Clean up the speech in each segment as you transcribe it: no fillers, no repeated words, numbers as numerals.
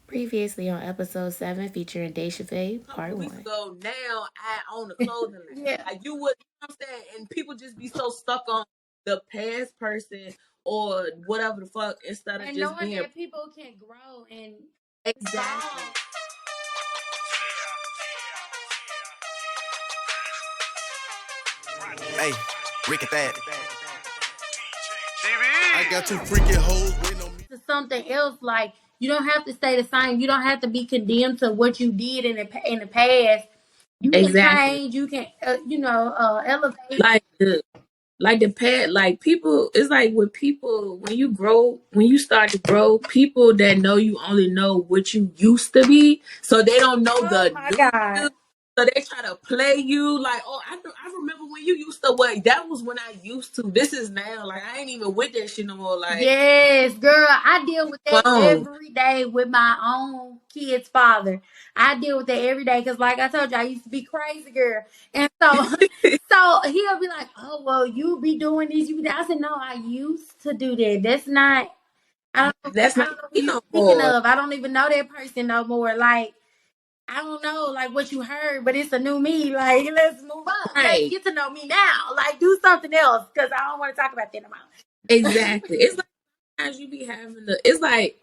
Previously on episode 7 featuring Dasha Faye, A part couple weeks 1. ago, now I own a clothing line. Yeah. Like you would, you know what I'm saying? And people just be so stuck on the past person or whatever the fuck instead of And just knowing being that people can grow and exactly. evolve. Hey, Rick at that. I got two freaking hoes waiting on me. To something else, like you don't have to stay the same. You don't have to be condemned to what you did in the past. You can Exactly. change. You can, elevate. Like the past, like people, it's like with people, when you grow, when you start to grow, people that know you only know what you used to be, so they don't know Oh the my new you. God. So they try to play you like, oh, I remember when you used to wait. That was when I used to. This is now. Like I ain't even with that shit no more. Like, Yes, girl. I deal with that phone. every day with my own kid's father. I deal with that every day because, like I told you, I used to be crazy, girl. And so, so he'll be like, "Oh, well, you be doing this." You be. I said, "No, I used to do that. That's not. That's I not don't know who me you no speaking more. of. I don't even know that person no more. Like, I don't know, like what you heard, but it's a new me. Like, let's move on. Let's Right. get to know me now. Like, do something else because I don't want to talk about that no more." Exactly. It's like sometimes you be having the. It's like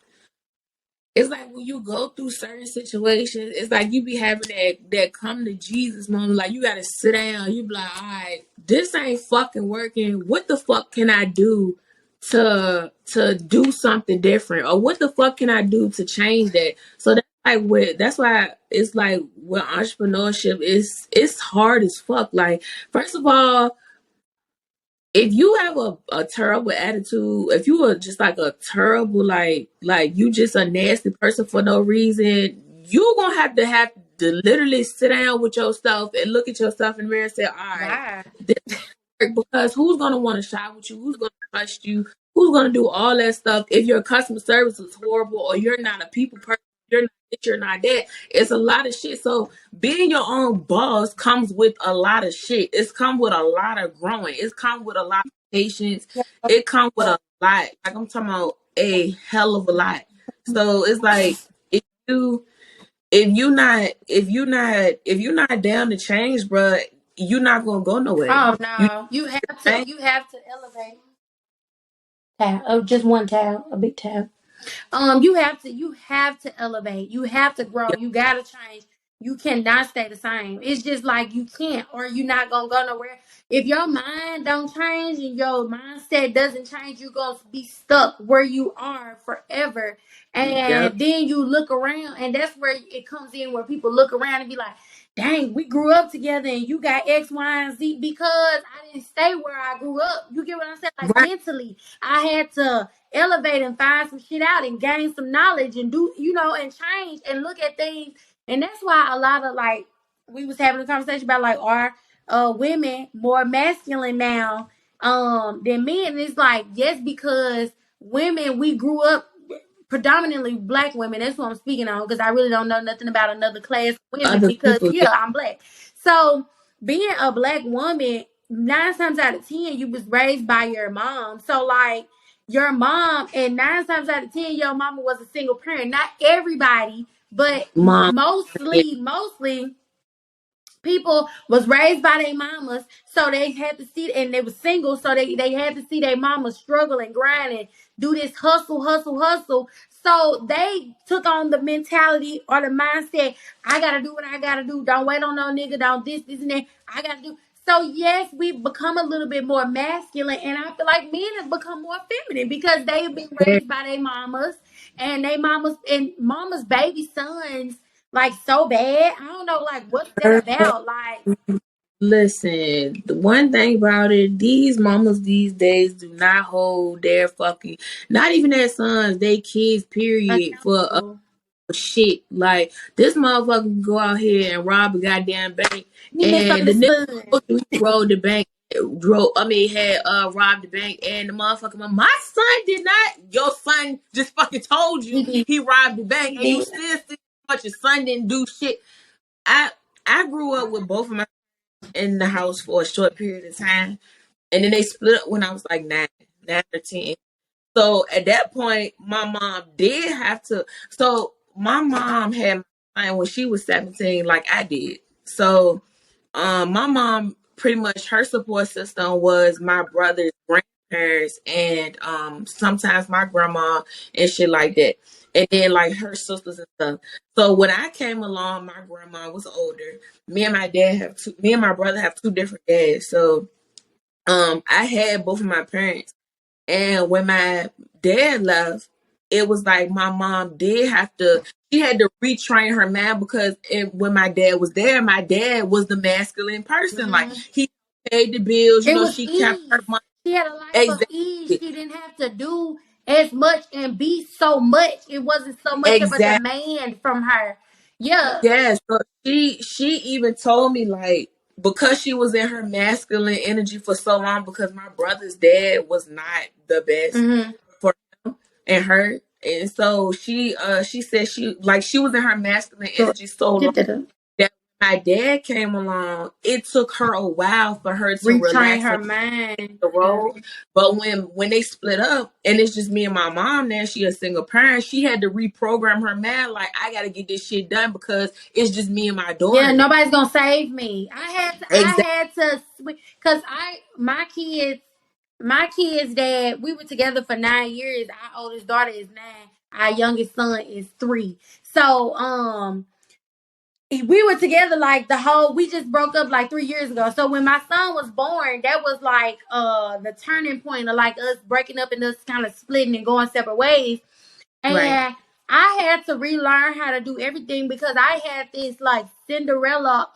when you go through certain situations, it's like you be having that come to Jesus moment. Like you gotta sit down. You be like, all right, this ain't fucking working. What the fuck can I do to do something different, or what the fuck can I do to change that? So that's why it's like with entrepreneurship, it's hard as fuck. Like first of all, if you have a terrible attitude, if you are just like a terrible like you just a nasty person for no reason, you're gonna have to literally sit down with yourself and look at yourself in the mirror and say, all right, Why? this work, because who's gonna want to shop with you? Who's gonna trust you? Who's gonna do all that stuff if your customer service is horrible or you're not a people person? You're not this, you're not that. It's a lot of shit. So being your own boss comes with a lot of shit. It's come with a lot of growing. It's come with a lot of patience. It comes with a lot. Like I'm talking about a hell of a lot. So it's like if you if you're not down to change, bruh, you're not gonna go nowhere. Oh You no, you have to. change. You have to elevate. Tab. Oh, just one tab, a big tab. You have to elevate. You have to grow. You gotta change. You cannot stay the same. It's just like you can't, or you're not gonna go nowhere. If your mind don't change and your mindset doesn't change, you're gonna be stuck where you are forever. Yep. And then you look around, and that's where it comes in, where people look around and be like, "Dang, we grew up together, and you got X, Y, and Z." Because I didn't stay where I grew up. You get what I'm saying? Like Right. mentally, I had to elevate and find some shit out and gain some knowledge and do, and change and look at things. And that's why a lot of, like, we was having a conversation about, like, are women more masculine now than men? And it's like, yes, because women, we grew up predominantly black women. That's what I'm speaking on, because I really don't know nothing about another class of women, Other because people, yeah. yeah, I'm black. So being a black woman, 9 times out of 10, you was raised by your mom. So like your mom, and 9 times out of 10, your mama was a single parent. Not everybody, but Mom. Yeah. mostly people was raised by their mamas, so they had to see, and they were single, so they had to see their mamas struggle and grind and do this hustle. So they took on the mentality or the mindset, I gotta do what I gotta do. Don't wait on no nigga. Don't this and that. I gotta do. So yes, we've become a little bit more masculine, and I feel like men have become more feminine because they've been raised by their mamas, and they mamas and mamas baby sons like so bad. I don't know, like what's that Girl, about? Like, listen, the one thing about it, these mamas these days do not hold their fucking, not even their sons, they kids, period, for accountable. shit. Like this motherfucker can go out here and rob a goddamn bank, He and the misunderstood. nigga who robbed the bank drove. I mean, had robbed the bank, and the motherfucker, my son did not. Your son just fucking told He you did. he robbed the bank, He and you did. still think much your son didn't do shit. I I grew up with both of my in the house for a short period of time, and then they split up when I was like 9 or 10. So at that point, my mom did have to. So my mom had mine when she was 17, like I did. So, my mom pretty much her support system was my brother's grandparents and sometimes my grandma and shit like that. And then like her sisters and stuff. So when I came along, my grandma was older. Me and my brother have two different dads. So I had both of my parents. And when my dad left, it was like my mom did have to, she had to retrain her man because when my dad was there, my dad was the masculine person. Like Mhm. he paid the bills, It was she kept her ease. money. She had a life of ease. Exactly. She didn't have to do as much and be so much. It wasn't so much of a Exactly. demand from her. Yeah. Yes. So she even told me like because she was in her masculine energy for so long because my brother's dad was not the best Mm-hmm. for him and her. And so she said she was in her masculine So energy so long get that up. that when my dad came along, it took her a while for her to Retrain relax her and mind. the Yeah. role. But when they split up and it's just me and my mom now, she a single parent, she had to reprogram her mind like I gotta get this shit done because it's just me and my Yeah, daughter now. nobody's gonna save me. Exactly. I had to because my kids dad, we were together for 9 years. Our oldest daughter is 9. Our youngest son is 3. So we were together like we just broke up like 3 years ago. So when my son was born, that was like the turning point of like us breaking up and us kind of splitting and going separate ways. Right. And I had to relearn how to do everything because I had this like Cinderella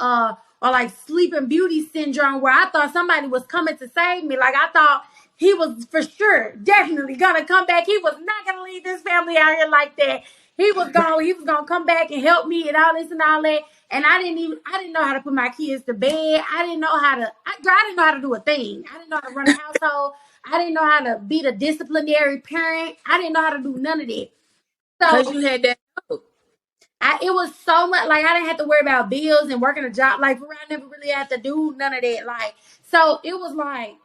or like Sleeping Beauty syndrome where I thought somebody was coming to save me. Like I thought he was for sure, definitely gonna come back. He was not gonna leave this family out here like that. He was gonna come back and help me and all this and all that. And I didn't know how to put my kids to bed. I didn't know how to I didn't know how to do a thing. I didn't know how to run a household. I didn't know how to be the disciplinary parent. I didn't know how to do none of that. Because So you had that help. it was so much like I didn't have to worry about bills and working a job. Like I never really had to do none of that. Like so it was like,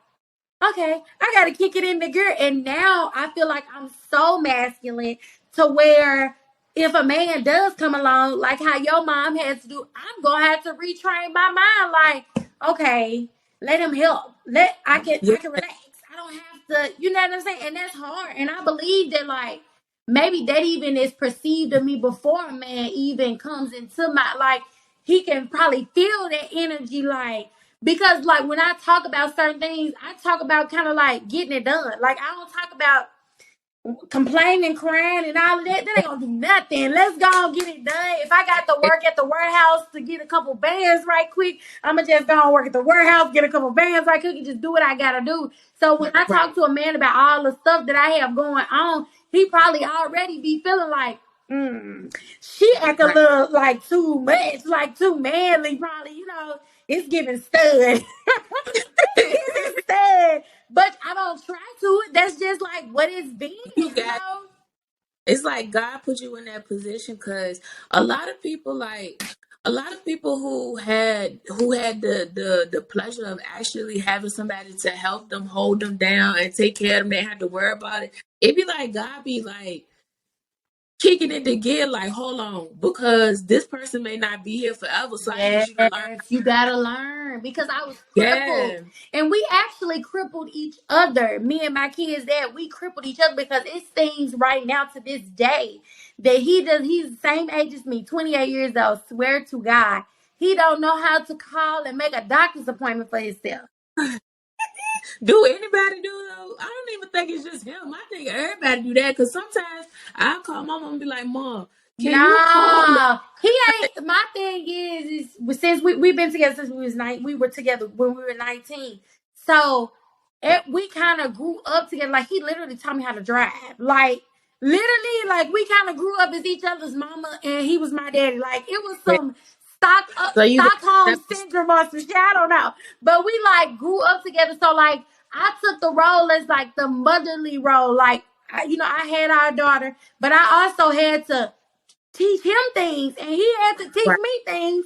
okay, I gotta kick it in the gear. And now I feel like I'm so masculine to where if a man does come along, like how your mom has to do, I'm gonna have to retrain my mind. Like, okay, let him help. Yeah. I can relax. I don't have to, you know what I'm saying? And that's hard. And I believe that like maybe that even is perceived of me before a man even comes into my like he can probably feel that energy like because like when I talk about certain things, I talk about kind of like getting it done. Like I don't talk about complaining, crying, and all of that. That ain't gonna do nothing. Let's go and get it done. If I got to work at the warehouse to get a couple bands right quick, I'ma just go and work at the warehouse, get a couple bands right quick, and just do what I gotta do. So when I Right. talk to a man about all the stuff that I have going on, he probably already be feeling like, she act a Right. little like too much, like too manly, probably, it's giving stud. It's instead. But I don't try to. That's just like what it's been, You got it's like God put you in that position because a lot of people like a lot of people who had the pleasure of actually having somebody to help them hold them down and take care of them, they have to worry about it. It be like God be like kicking it again, like, hold on, because this person may not be here forever. So I need Yes, you to learn. you gotta learn because I was crippled, Yeah. and we actually crippled each other. Me and my kids, that we crippled each other because it seems right now to this day that he does. He's the same age as me, 28 years old. Swear to God, he don't know how to call and make a doctor's appointment for himself. Do anybody do though? I don't even think it's just him. I think everybody do that because sometimes I'll call my mom and be like, Mom, can you call me? No, he ain't. My thing is since we've been together since we were together when we were 19. So we kind of grew up together. Like he literally taught me how to drive. Like literally, like we kind of grew up as each other's mama, and he was my daddy. Like it was Yeah. some So you got Stockholm that. syndrome or some shit. I don't know, but we like grew up together. So like I took the role as like the motherly role. Like I had our daughter, but I also had to teach him things and he had to teach Right. me things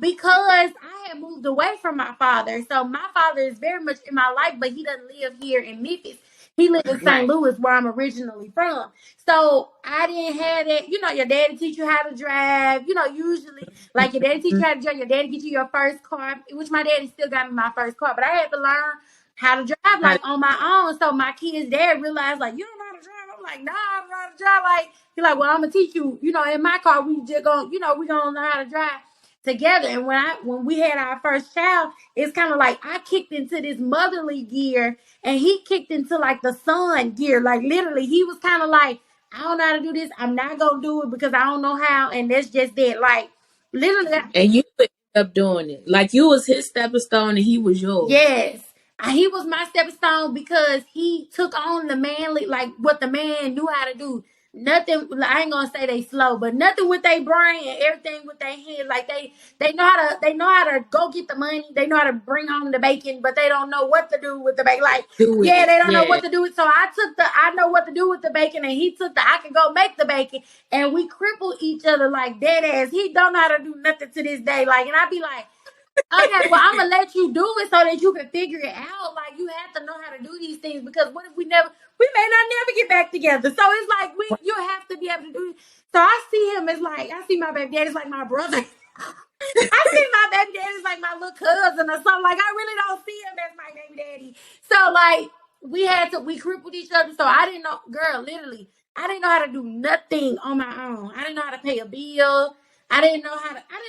because I had moved away from my father. So my father is very much in my life, but he doesn't live here in Memphis. He lived in St. Right. Louis, where I'm originally from. So I didn't have that. You know, your daddy teach you how to drive. You know, usually, like your daddy teach you how to drive. Your daddy get you your first car, which my daddy still got me my first car. But I had to learn how to drive, like, on my own. So my kids' dad realized, like, you don't know how to drive. I'm like, nah, I don't know how to drive. Like, he's like, well, I'm going to teach you. You know, in my car, we just going to, we going to learn how to drive together. And when we had our first child, it's kind of like I kicked into this motherly gear and he kicked into like the son gear. Like literally, he was kind of like, I don't know how to do this. I'm not gonna do it because I don't know how, and that's just it. Like literally, And you ended up doing it. Like you was his stepping stone and he was yours. yes. He was my stepping stone because he took on the manly, like what the man knew how to do. Nothing. I ain't gonna say they slow, but nothing with their brain and everything with their head. Like they know how to go get the money. They know how to bring home the bacon, but they don't know what to do with the bacon. Like Do yeah, it. they don't know Yeah. what to do with. So I know what to do with the bacon, and he took the I can go make the bacon, and we cripple each other like dead ass. He don't know how to do nothing to this day. Like, and I be like. Okay, well, I'm gonna let you do it so that you can figure it out. Like you have to know how to do these things because what if we may not never get back together. So it's like you have to be able to do it. So I see him as like I see my baby daddy as like my brother. I see my baby daddy as like my little cousin or something. Like I really don't see him as my baby daddy. So like we crippled each other. So I didn't know, girl, literally, I didn't know how to do nothing on my own. I didn't know how to pay a bill. I didn't know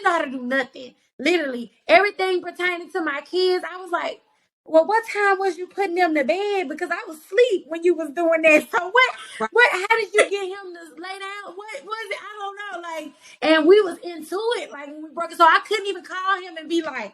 how to do nothing. Literally, everything pertaining to my kids, I was like, well, what time was you putting them to bed? Because I was asleep when you was doing that. So how did you get him to lay down? What was it? I don't know. Like, and we was into it, like when we broke it. So I couldn't even call him and be like,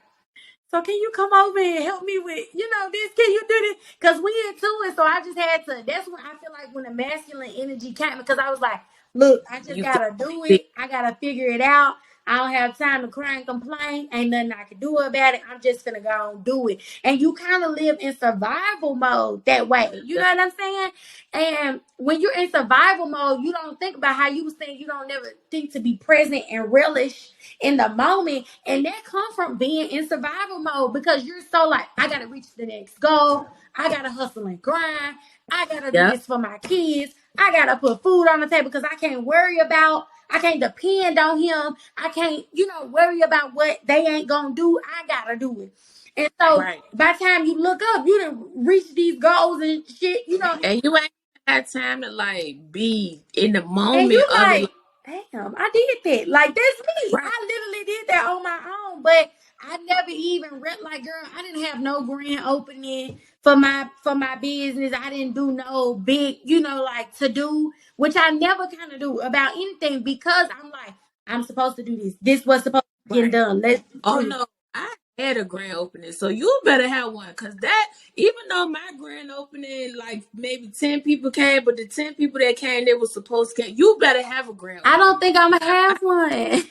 so can you come over and help me with, this? Can you do this? Because we into it. So I just had to. That's when I feel like when the masculine energy came, because I was like, look, I just You could gotta do see it. I gotta figure it out. I don't have time to cry and complain. Ain't nothing I can do about it. I'm just gonna go and do it. And you kind of live in survival mode that way. You know what I'm saying? And when you're in survival mode, you don't think about how you was saying you don't never think to be present and relish in the moment. And that comes from being in survival mode because you're so like, I gotta reach the next goal. I gotta hustle and grind. I gotta do Yep. this for my kids. I gotta put food on the table because I can't depend on him. I can't, worry about what they ain't gonna do. I gotta do it. And so Right. by the time you look up, you done reach these goals and shit. And you ain't had time to like be in the And moment you of it. like, damn, I did that. Like that's me. Right. I literally did that on my own. But I never even read like, girl, I didn't have no grand opening for my business. I didn't do no big, like to do, which I never kind of do about anything because I'm like, I'm supposed to do this. This was supposed to get Right. done. Let's Oh do it. no, I had a grand opening, so you better have one. Cause that, even though my grand opening, like maybe 10 people came, but the 10 people that came, they were supposed to come. You better have a grand I opening. don't think I'm gonna have one.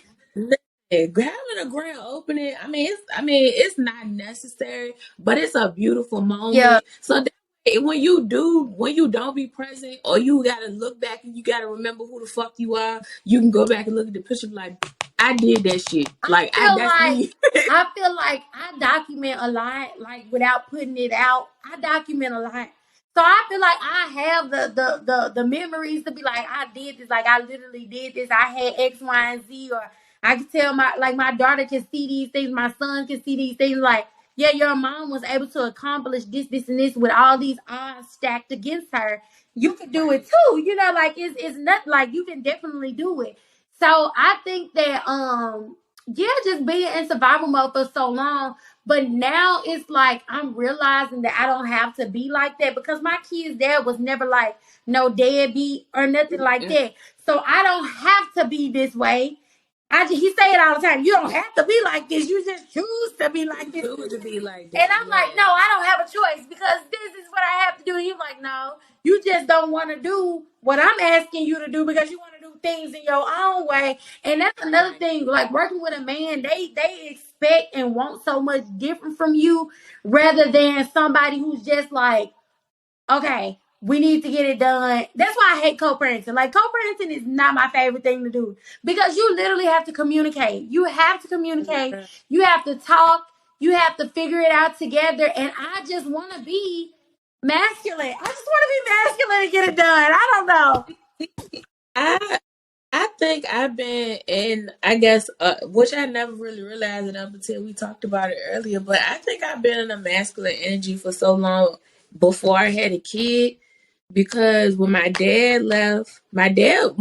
Having a grand opening, it's not necessary, but it's a beautiful Yeah. moment. So that way, when you don't be present, or you gotta look back and you gotta remember who the fuck you are, you can go back and look at the picture, like I did that shit. Like that's me. I feel like I document a lot, like without putting it out. I document a lot. So I feel like I have the memories to be like, I did this, like I literally did this. I had X, Y, and Z, or I can tell my daughter can see these things, my son can see these things, like, yeah, your mom was able to accomplish this, this, and this with all these odds stacked against her. You can do it too. Like it's not like you can definitely do it. So I think that yeah, just being in survival mode for so long. But now it's like I'm realizing that I don't have to be like that because my kid's dad was never like no deadbeat or nothing like that. So I don't have to be this way. He say it all the time. You don't have to be like this. You just choose to be like this. Choose to be like And that. I'm like, no, I don't have a choice because this is what I have to do. And he's like, no, you just don't want to do what I'm asking you to do because you want to do things in your own way. And that's another thing. Like working with a man, they expect and want so much different from you rather than somebody who's just like, okay, we need to get it done. That's why I hate co-parenting. Like co-parenting is not my favorite thing to do because you literally have to communicate. You have to communicate. You have to talk. You have to figure it out together. And I just want to be Masculine. I just want to be masculine and get it done. I don't know. I I think I've been in, I guess, which I never really realized it up until we talked about it earlier, but I think I've been in a masculine energy for so long before I had a kid. Because when my dad left, my dad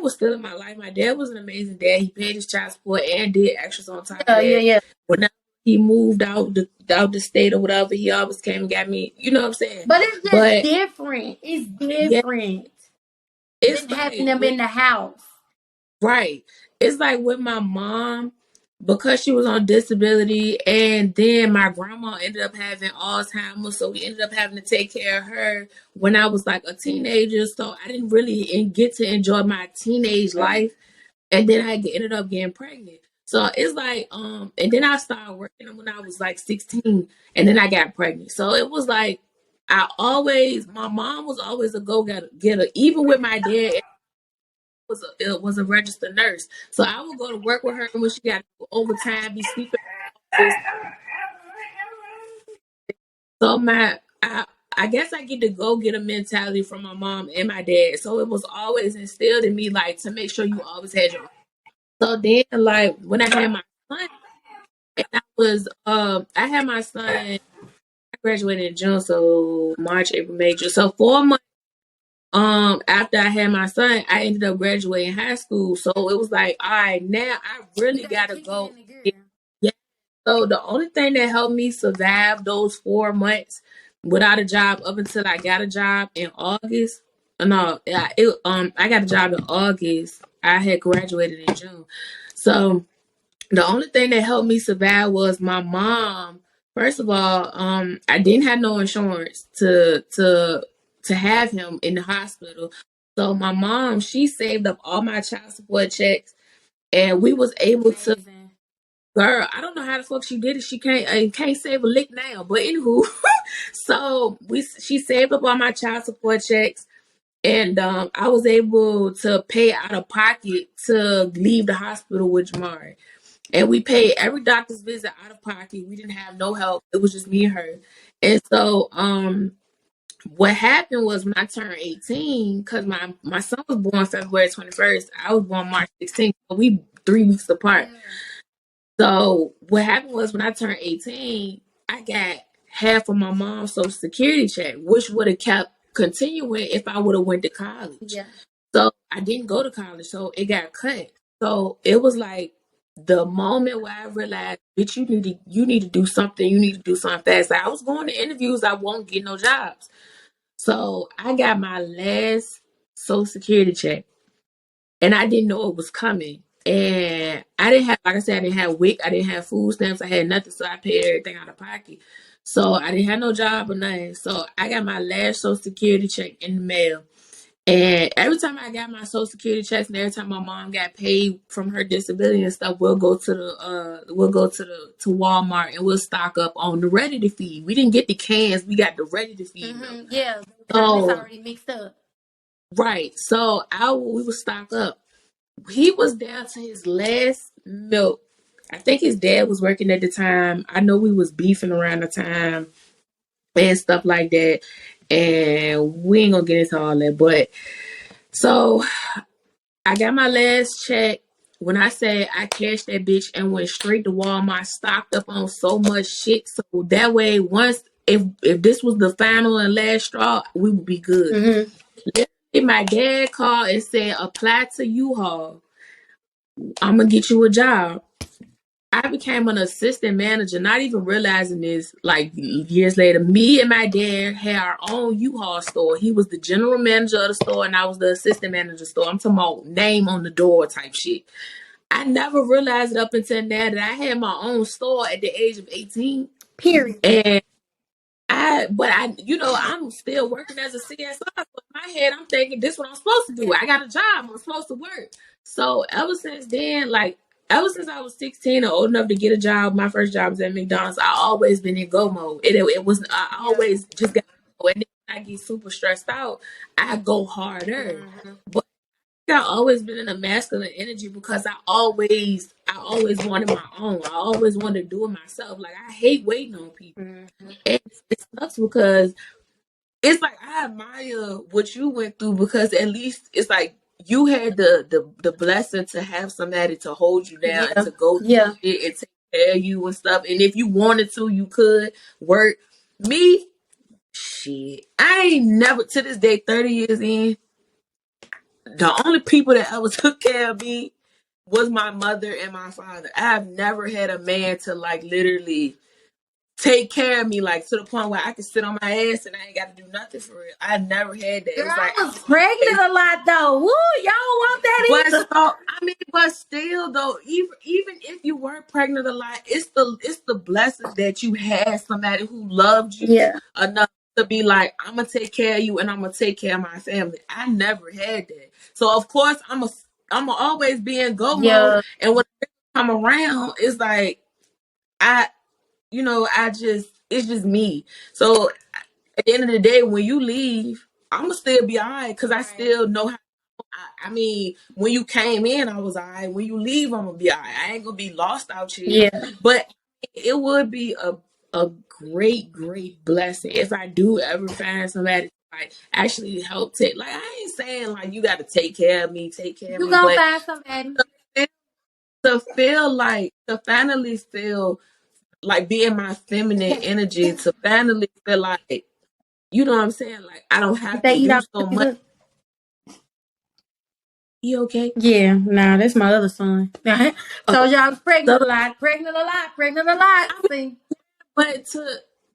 was still in my life. My dad was an amazing dad. He paid his child support and did extras on top of Yeah, yeah, that. yeah. When he moved out the state or whatever, he always came and got me. You know what I'm saying? But it's just But different. It's yeah, different it's than having like them in the house. right. It's like with my mom, because she was on disability, and then my grandma ended up having Alzheimer's, so we ended up having to take care of her when I was like a teenager. So I didn't really get to enjoy my teenage life, and then ended up getting pregnant. So it's like, and then I started working when I was like 16, and then I got pregnant. So it was like my mom was always a go getter, even with my dad was a registered nurse. So I would go to work with her when she got overtime, be sleeping in the office. So I guess I get to go get a mentality from my mom and my dad. So it was always instilled in me like to make sure you always had your. So then like when I had my son, and I had my son. I graduated in June, so March, April, May, June. So 4 months. After I had my son, I ended up graduating high school. So it was like, all right, now I really You gotta gotta kick it go. in the Yeah. gear. Yeah. So the only thing that helped me survive those 4 months without a job up until I got a job in August. No, I got a job in August. I had graduated in June. So the only thing that helped me survive was my mom. First of all, I didn't have no insurance to have him in the hospital. So my mom, she saved up all my child support checks, and we was able to. Amazing. Girl, I don't know how the fuck she did it. She can't save a lick now. But anywho, so she saved up all my child support checks, and I was able to pay out of pocket to leave the hospital with Jamari. And we paid every doctor's visit out of pocket. We didn't have no help. It was just me and her. And so what happened was when I turned 18, because my son was born February 21st, I was born March 16th. So we 3 weeks apart. Yeah. So what happened was when I turned 18, I got half of my mom's social security check, which would have kept continuing if I would have went to college. Yeah. So I didn't go to college, so it got cut. So it was like the moment where I realized, bitch, you need to do something. You need to do something fast. Like, I was going to interviews, I won't get no jobs. So I got my last social security check, and I didn't know it was coming. And I didn't have, like I said, I didn't have WIC, I didn't have food stamps, I had nothing, so I paid everything out of pocket. So I didn't have no job or nothing. So I got my last social security check in the mail. And every time I got my social security checks, and every time my mom got paid from her disability and stuff, we'll go to Walmart and we'll stock up on the ready to feed. We didn't get the cans, we got the ready to feed milk. Yeah. Because it's So already mixed up. right, so we would stock up. He was down to his last milk. I think his dad was working at the time. I know we was beefing around the time and stuff like that. And we ain't gonna get into all that, but so I got my last check. When I say I cashed that bitch and went straight to Walmart, stocked up on so much shit, so that way once if this was the final and last straw, we would be good. Mm-hmm. Literally, my dad called and said, apply to U-Haul. I'm gonna get you a job. I became an assistant manager, not even realizing this. Like years later, me and my dad had our own U-Haul store. He was the general manager of the store, and I was the assistant manager of the store. I'm talking about name on the door type shit. I never realized it up until now that I had my own store at the age of 18. Period. And I'm still working as a CSI. So in my head, I'm thinking, this is what I'm supposed to do. I got a job. I'm supposed to work. So ever since then, like, ever since I was 16 or old enough to get a job, my first job was at McDonald's. I always been in go mode. It was, I always just got go. And then when I get super stressed out, I go harder. Mm-hmm. But I always been in a masculine energy because I always wanted my own. I always wanted to do it myself. Like, I hate waiting on people. Mm-hmm. And it sucks because it's like I admire what you went through because at least it's like you had the blessing to have somebody to hold you down and Yeah. to go through Yeah. shit and take care of you and stuff. And if you wanted to, you could work. Me, shit. I ain't never to this day, 30 years in, the only people that ever took care of me was my mother and my father. I've never had a man to like literally take care of me like to the point where I can sit on my ass and I ain't got to do nothing for it. I never had that. Girl, It's like I I was was pregnant always, a lot though. Woo, y'all don't want that but either. so I mean, but still though, even if you weren't pregnant a lot, it's the blessing that you had somebody who loved you Yeah. enough to be like, I'm gonna take care of you and I'm gonna take care of my family. I never had that, so of course I'm always be in go mode, Yeah. and when I come around, it's like I I just it's just me. So at the end of the day, when you leave, I'ma still be alright because I Right. still know how. I mean, when you came in, I was alright. When you leave, I'm gonna be alright. I ain't gonna be lost out here. Yeah. But it would be a great blessing if I do ever find somebody to like actually help take. Like I ain't saying like you got to take care of You me, gonna but find somebody. to feel like to finally feel like be in my feminine energy to finally feel like, you know what I'm saying? Like I don't If have they to eat do out so the much. pizza. You okay? Yeah, nah, that's my other son. Oh, Told y'all I was so pregnant a lot, pregnant a lot, pregnant a lot. I mean, See.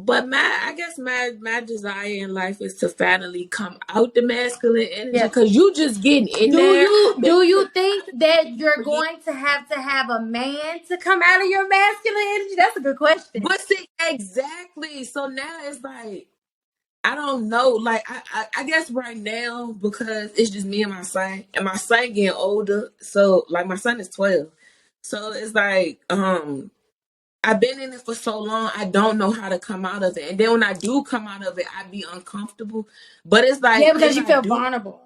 but I guess my desire in life is to finally come out the masculine energy Yeah. because you just getting in Do there. you I've been do in you the think that you're for years. going to have a man to come out of your masculine energy? That's a good question. But see, exactly. So now it's like I don't know. Like I guess right now because it's just me and my son getting older. So like my son is 12. So it's like I've been in it for so long, I don't know how to come out of it. And then when I do come out of it, I be uncomfortable. But it's Yeah, like because if you I feel do vulnerable.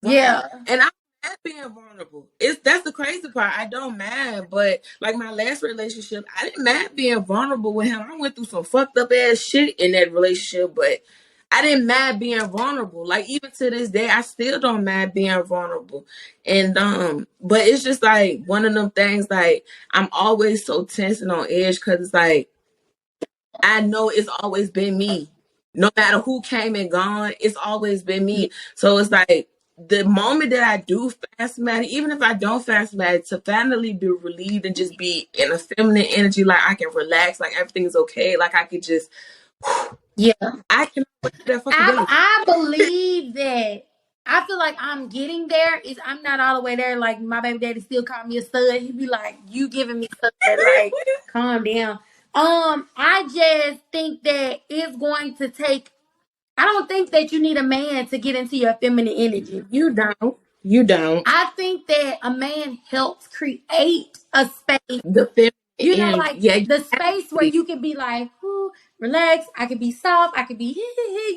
right, Yeah. and I'm not being vulnerable. It's that's the crazy part. I don't mind, but like my last relationship, I didn't mind being vulnerable with him. I went through some fucked up ass shit in that relationship, but I didn't mind being vulnerable. Like even to this day, I still don't mind being vulnerable. And but it's just like one of them things. Like I'm always so tense and on edge because it's like I know it's always been me. No matter who came and gone, it's always been Yeah. me. So it's like the moment that I do find somebody, even if I don't find somebody, to finally be relieved and just be in a feminine energy, like I can relax, like everything's okay, like I could just, Yeah. I can wait for that fucking day. I believe that I feel like I'm getting there. Is I'm not all the way there. Like my baby daddy still call me a stud. He be like, "You giving me stud? Like, calm down." I just think that it's going to take. I don't think that you need a man to get into your feminine energy. You don't. You don't. I think that a man helps create a space, The feminine you know, energy. like Yeah, the space where exactly. you can be like, ooh, relax. I can be soft. I can be,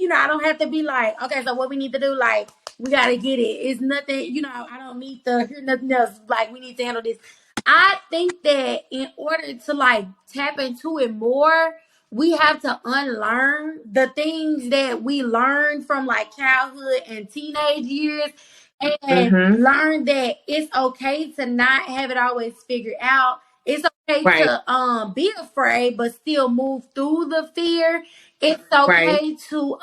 you know, I don't have to be like, okay, so what we need to do, like, we got to get it. It's nothing, you know, I don't need to hear nothing else. Like, we need to handle this. I think that in order to like tap into it more, we have to unlearn the things that we learned from like childhood and teenage years and Mm-hmm. learn that it's okay to not have it always figured out. It's okay Right. to be afraid but still move through the fear. It's Right. okay to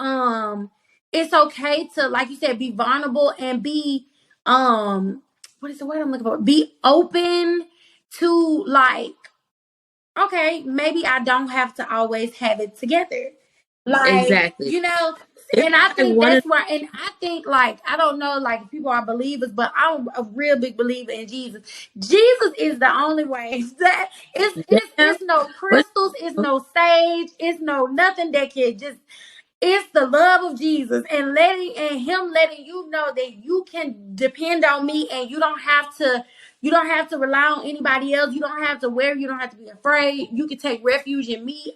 it's okay to, like you said, be vulnerable and be what is the word I'm looking for? Be open to like, okay, maybe I don't have to always have it together. Like, Exactly. you know, It's and I like think one of that's why, and I think like, I don't know, like if people are believers, but I'm a real big believer in Jesus. Jesus is the only way that yeah, it's no but crystals, it's no sage, it's no nothing that can just, it's the love of Jesus and letting you know that you can depend on me and you don't have to rely on anybody else. You don't have to worry. You don't have to be afraid. You can take refuge in me.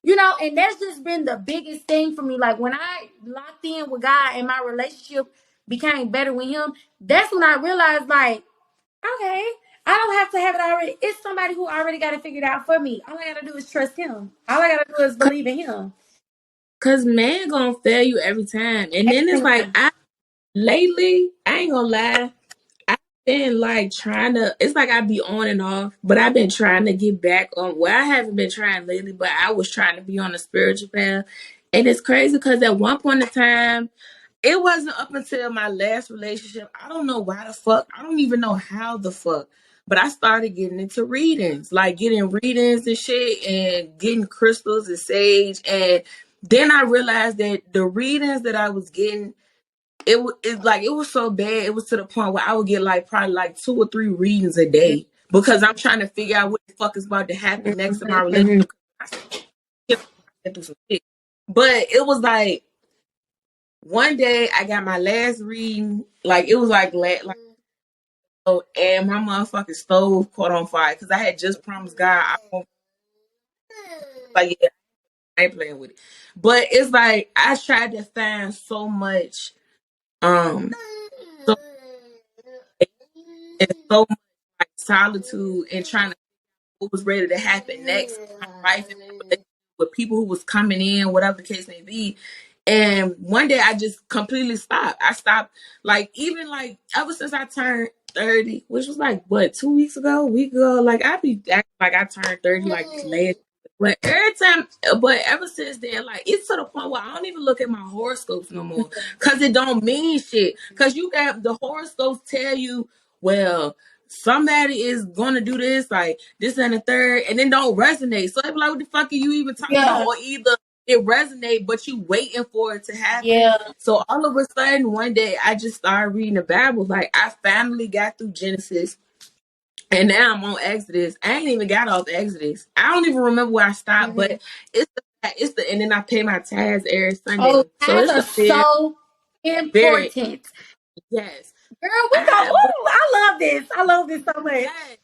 You know, and that's just been the biggest thing for me. Like when I locked in with God and my relationship became better with Him, that's when I realized, like, okay, I don't have to have it already. It's somebody who already got it figured out for me. All I gotta do is trust Him. All I gotta do is believe in Him. Cause man gonna fail you every time. And then it's like lately, I ain't gonna lie, I've been like trying to, it's like I be on and off, but I've been trying to get back on, well, I haven't been trying lately, but I was trying to be on a spiritual path. And it's crazy because at one point in time, it wasn't up until my last relationship. I don't know why the fuck. I don't even know how the fuck. But I started getting into readings, like getting readings and shit and getting crystals and sage. And then I realized that the readings that I was getting, it was so bad. It was to the point where I would get like probably like 2 or 3 readings a day because I'm trying to figure out what the fuck is about to happen next in my relationship. I went through some shit. But it was like one day I got my last reading, like it was like oh, and my motherfucking stove caught on fire because I had just promised God I won't, like, yeah, I ain't playing with it. But it's like I tried to find so much um so and so much like solitude and trying to what was ready to happen next in my life and my relationship with people who was coming in, whatever the case may be. And one day I just completely stopped. I stopped, like, even like ever since I turned 30, which was like what, 2 weeks ago, a week ago, like I be acting like I turned 30 like last. But every time, but ever since then, like it's to the point where I don't even look at my horoscopes no more because it don't mean shit. Because you got the horoscopes tell you, well, somebody is gonna do this, like this and the third, and then don't resonate. So I'm like, what the fuck are you even talking about? Or either it resonate, but you waiting for it to happen. So all of a sudden, one day I just started reading the Bible. Like I finally got through Genesis, and now I'm on Exodus. I ain't even got off Exodus. I don't even remember where I stopped, but and then I pay my tithes every Sunday. Oh, So tithes it's are a very, so very, important. yes. Girl, we go. Ooh, I love this. I love this so much. Yes.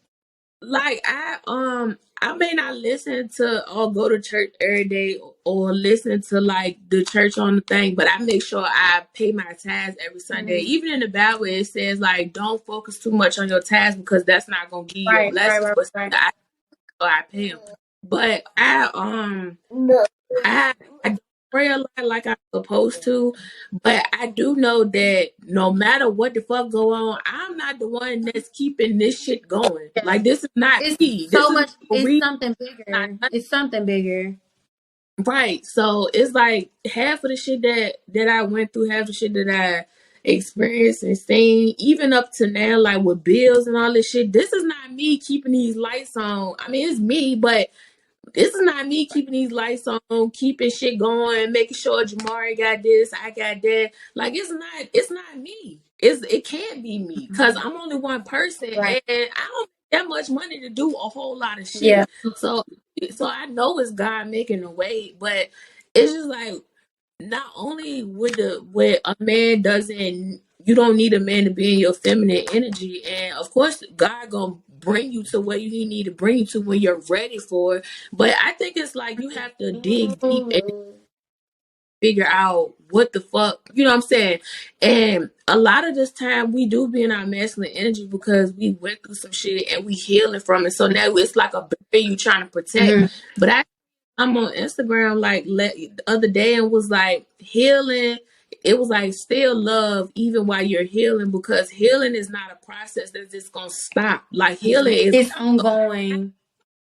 Like I may not listen to or go to church every day or listen to like the church on the thing, but I make sure I pay my tithes every Sunday. Even in the Bible it says like don't focus too much on your tithes because that's not gonna give you your blessings. But I pay them. But I don't pray a lot like I'm supposed to, but I do know that no matter what the fuck go on, I'm not the one that's keeping this shit going. Like this is not It's me. This so is much. a It's reason. something bigger. It's something bigger. Right. So it's like half of the shit that I went through, half the shit that I experienced and seen, even up to now, like with bills and all this shit. This is not me keeping these lights on. I mean, it's me, but this is not me keeping these lights on, keeping shit going, making sure Jamari got this, I got that. Like it's not me. It can't be me because I'm only one person and I don't make that much money to do a whole lot of shit. So I know it's God making a way, but it's just like not only with a man doesn't, you don't need a man to be in your feminine energy, and of course God gonna bring you to where you need to bring you to when you're ready for it. But I think it's like you have to dig deep and figure out what the fuck, you know what I'm saying? And a lot of this time we do be in our masculine energy because we went through some shit and we healing from it. So now it's like a barrier you trying to protect. But I'm on Instagram like the other day and was like healing. It was like still love even while you're healing because healing is not a process that's just gonna stop. Like healing is It's ongoing.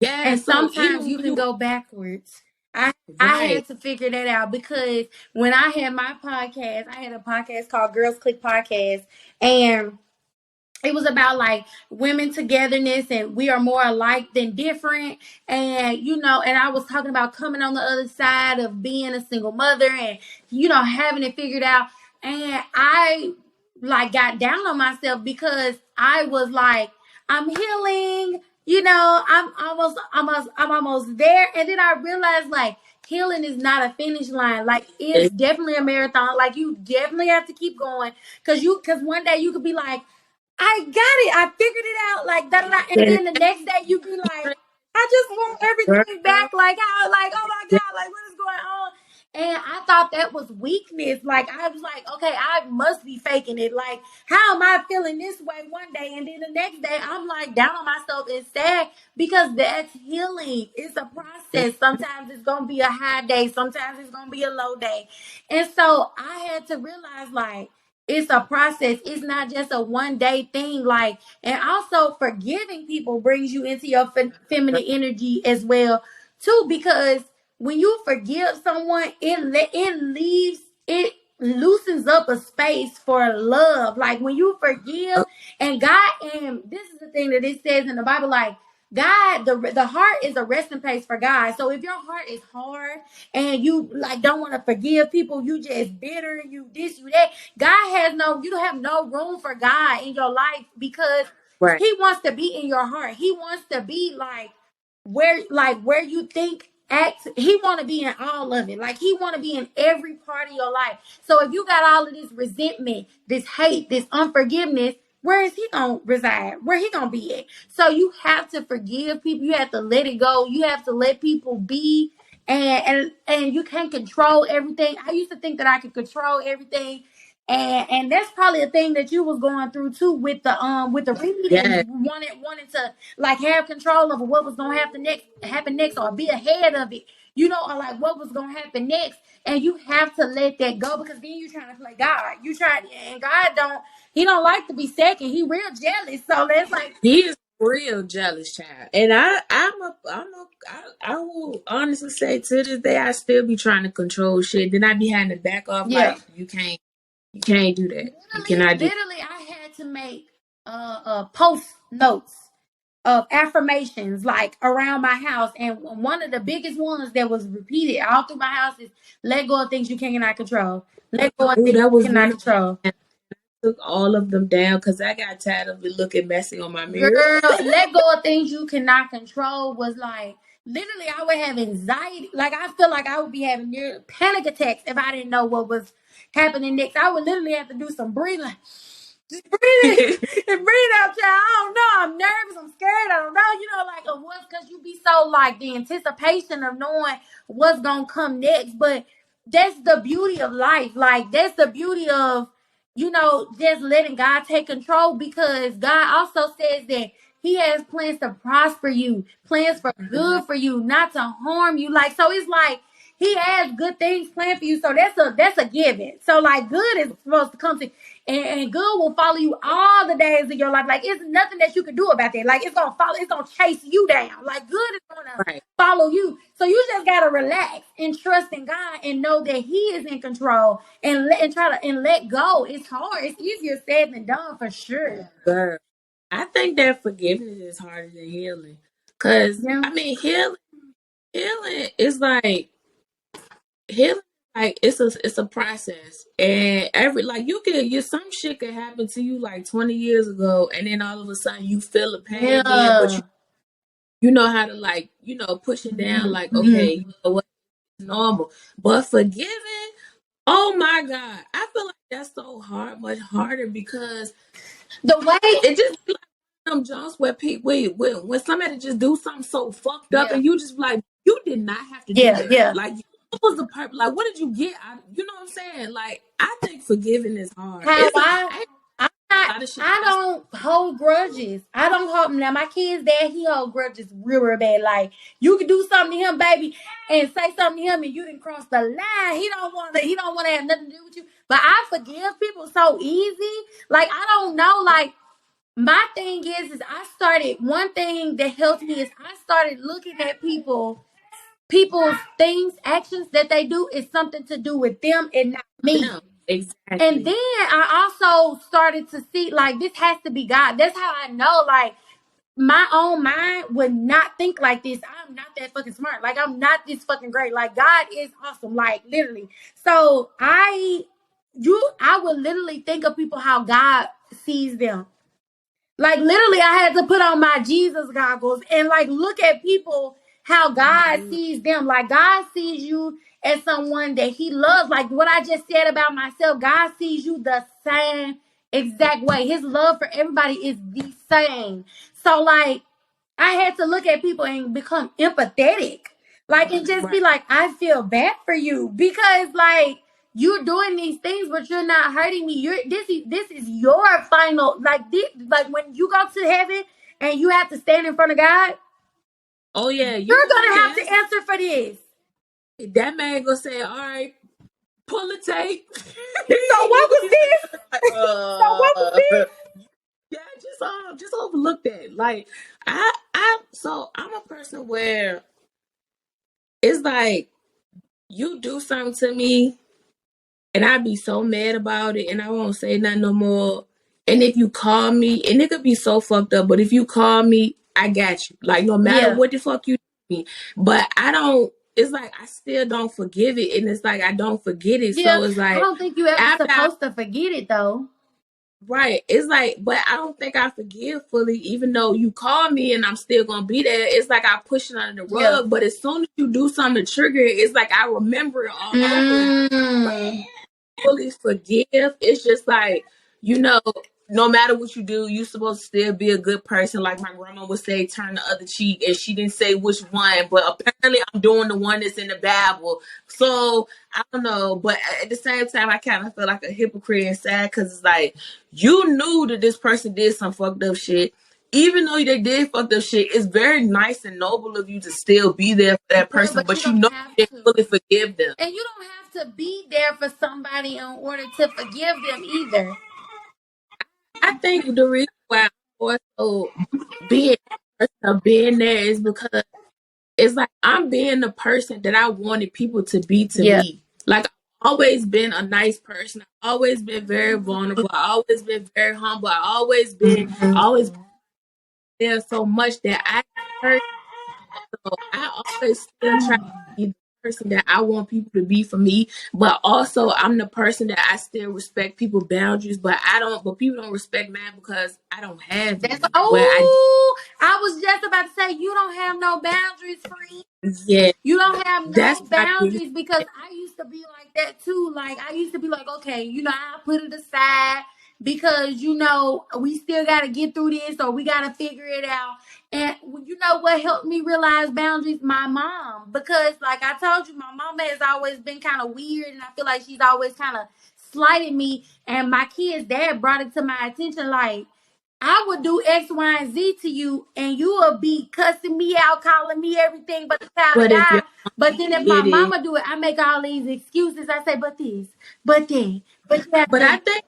yeah. And So sometimes even you when can you go backwards. I right, had to figure that out because when I had my podcast, I had a podcast called Girls Click Podcast, and it was about like women togetherness and we are more alike than different. And and I was talking about coming on the other side of being a single mother and having it figured out. And I like got down on myself because I was like, I'm healing, I'm almost there. And then I realized like healing is not a finish line. Like it's definitely a marathon. Like you definitely have to keep going because one day you could be like, I got it. I figured it out. Like da da da. And then the next day you be like, I just want everything back. Like how? Like oh my god. Like what is going on? And I thought that was weakness. Like, I was like, okay, I must be faking it. Like, how am I feeling this way one day? And then the next day, I'm like down on myself and sad because that's healing. It's a process. Sometimes it's going to be a high day, sometimes it's going to be a low day. And so I had to realize, like, it's a process. It's not just a one day thing. Like, and also forgiving people brings you into your feminine energy as well, too, because when you forgive someone, it leaves it loosens up a space for love. Like when you forgive, and God, and this is the thing that it says in the Bible, like God, the heart is a resting place for God. So if your heart is hard and you like don't want to forgive people, you just bitter, you this, you that. God has no, you don't have no room for God in your life because Right. He wants to be in your heart. He wants to be where you think act. He want to be in all of it. Like he want to be in every part of your life. So if you got all of this resentment, this hate, this unforgiveness, where is he gonna reside? Where he gonna be at? So you have to forgive people. You have to let it go. You have to let people be. And you can't control everything. I used to think that I could control everything. And that's probably a thing that you was going through too with the reading, Yeah. wanting to like have control over what was gonna happen next or be ahead of it, or like what was gonna happen next. And you have to let that go because then you trying to play God. And God don't like to be second. He real jealous. So that's like He is a real jealous child. And I will honestly say to this day I still be trying to control shit. Then I be having to back off yeah. like you can't do that. You cannot do Literally I had to make post notes of affirmations like around my house, and one of the biggest ones that was repeated all through my house is let go of things you cannot control. Let go of Oh, things that you was cannot me. control. I took all of them down because I got tired of it looking messy on my Girl, mirror. let go of things you cannot control was like literally I would have anxiety. Like I feel like I would be having near panic attacks if I didn't know what was happening next. I would literally have to do some breathing. Just breathe in and breathe out, child. I don't know. I'm nervous. I'm scared. I don't know. Like of what's because you be so like the anticipation of knowing what's gonna come next. But that's the beauty of life. Like that's the beauty of just letting God take control because God also says that He has plans to prosper you, plans for good for you, not to harm you. Like so, it's like He has good things planned for you. So that's a given. So like good is supposed to come to and good will follow you all the days of your life. Like it's nothing that you can do about that. Like it's gonna chase you down. Like good is gonna Right. follow you. So you just gotta relax and trust in God and know that He is in control and try to let go. It's hard. It's easier said than done for sure. Girl, I think that forgiveness is harder than healing. Cause Yeah. I mean healing is like healing like it's a process. And every like some shit could happen to you like 20 years ago and then all of a sudden you feel the pain again, but Yeah. you know how to like, push it down like, Mhm. okay, you know what, it's normal. But forgiving, oh my God. I feel like that's so hard, much harder because The way. it just be like them jumps where people when somebody just do something so fucked up Yeah. and you just like you did not have to do Yeah. that. Yeah. Like what was the purpose? Like what did you get? You know what I'm saying? Like I think forgiving is hard. How It's I'm not. a lot of shit. I don't hold grudges. I don't hold now. My kid's dad, he hold grudges real bad. Like you can do something to him, baby, and say something to him, and you didn't cross the line. He don't want to. He don't want to have nothing to do with you. But I forgive people so easy. Like I don't know. Like my thing is I started. One thing that helped me is I started looking at people's things, actions that they do is something to do with them and not me. Yeah, And exactly. then I also started to see like this has to be God. That's how I know like my own mind would not think like this. I'm not that fucking smart. Like I'm not this fucking great. Like God is awesome. Like literally. So I would literally think of people how God sees them. Like literally, I had to put on my Jesus goggles and like look at people how God Mhm. sees them. Like God sees you as someone that He loves. Like what I just said about myself, God sees you the same exact way. His love for everybody is the same. So like I had to look at people and become empathetic. Like, and just be Right. like, I feel bad for you because like you're doing these things, but you're not hurting me. You're this is your final like this, like when you go to heaven and you have to stand in front of God, Oh yeah, you you're gonna have gonna to have to answer. answer for this. That man gonna say, "All right, pull the tape." So what You was be sitting this? there like, So what was this? yeah, just overlook that. Like, so I'm a person where it's like you do something to me, and I be so mad about it, and I won't say nothing no more. And if you call me, and it could be so fucked up, but if you call me, I got you. Like, no matter Yeah. what the fuck you do to me, but I don't. It's like I still don't forgive it, and it's like I don't forget it. Yeah. So it's I like don't think you ever after I supposed to forget it though. right, it's like, but I don't think I forgive fully, even though you call me and I'm still gonna be there. It's like I push it under the Yeah. rug, but as soon as you do something to trigger it, it's like I remember it all over again. Mm. Fully forgive. It's just like, you know, no matter what you do, you supposed to still be a good person. Like my grandma would say, turn the other cheek, and she didn't say which one, but apparently I'm doing the one that's in the Bible. So I don't know, but at the same time, I kind of feel like a hypocrite and sad because it's like you knew that this person did some fucked up shit. Even though they did fucked up shit, it's very nice and noble of you to still be there for that Yeah, person, but you but you don't know have you didn't to. fully forgive them. And you don't have to be there for somebody in order to forgive them either. I think the reason why I'm also being being there is because it's like I'm being the person that I wanted people to be to Yeah. me. Like I've always been a nice person. I've always been very vulnerable. I've always been very humble. I've always been there so much that I hurt. So I always still try to be the person that I want people to be for me, but also I'm the person that I still respect people's boundaries, but I don't. But people don't respect mine because I don't have That's any. Where I oh, I was just about to say you don't have no boundaries, friend. yeah, You don't have that's no my biggest. boundaries because I used to be like that too. Like I used to be like, okay, I put it aside because we still got to get through this or we got to figure it out. And you know what helped me realize boundaries? My mom, because like I told you, my mama has always been kind of weird, and I feel like she's always kind of slighted me. And my kid's dad brought it to my attention, like. I would do X, Y, and Z to you, and you will be cussing me out, calling me everything but the child of But if your God. But then if my did it, mama do it, I make all these excuses. I say, but this, but that, but that. but I think